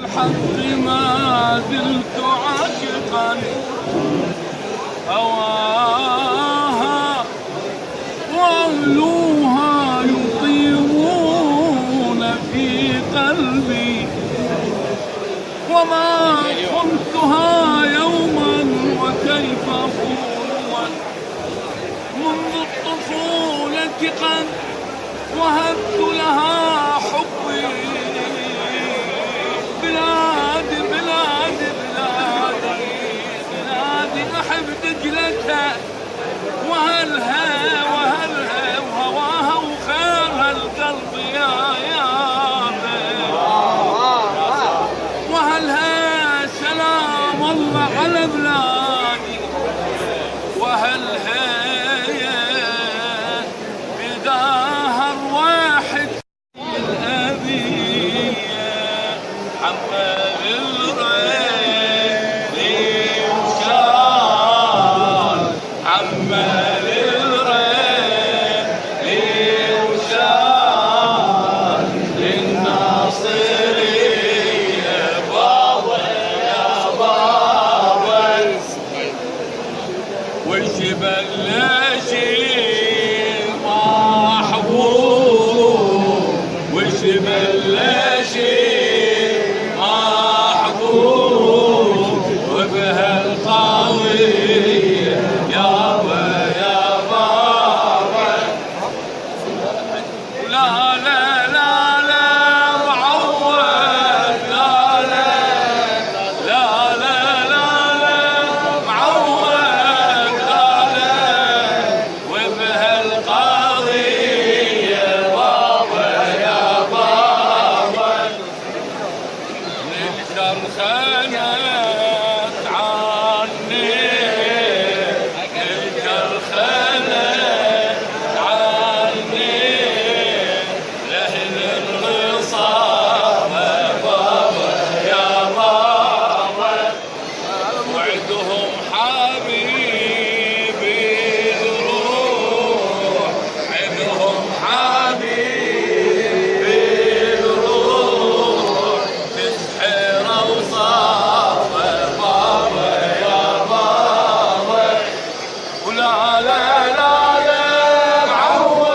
الحق ما زلت عاشقا هواها وأهلوها يطيرون في قلبي وما خنتها يوما وكيف أخون منذ الطفولة قد وهبت لها حبي بلادي بلادي بلادي بلادي أحب دجلتها وهلها وهلها وهواها وخيرها القلب يا وهلها سلام الله على بلادي وهلها بداها الواحد الأبي حمل الريل وشال حمل الريل وشال للناصرية بابا يا بابا والجبل لاشي محبوب والجبل لاشي محبوب وبها القوية يابا يا بابا لا لا لا لا معود لا لا لا لا لا لا معود لا لا وبها القضية بابا يا بابا نقدر خانت عني نقدر خانت عني لأهل الغصابة بابا يا بابا وعدهم حبيبي الروح عدهم حبيبي الروح تسحر وصافة بابا يا بابا ولا لا لا لا معود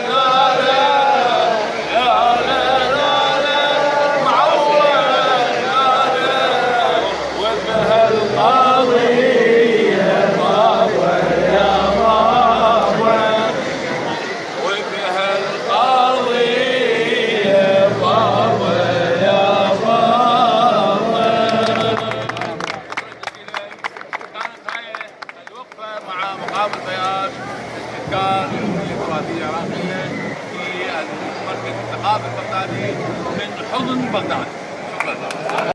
لا لا لا لا لا لا معود لا لا وبها القضية بابا يا بابا وبها القضية بابا يا بابا. كانت هاي الوقفة مع مقام البياض السكان التراثية العراقية في المركز الثقافي البغدادي من حضن بغداد. شكرا.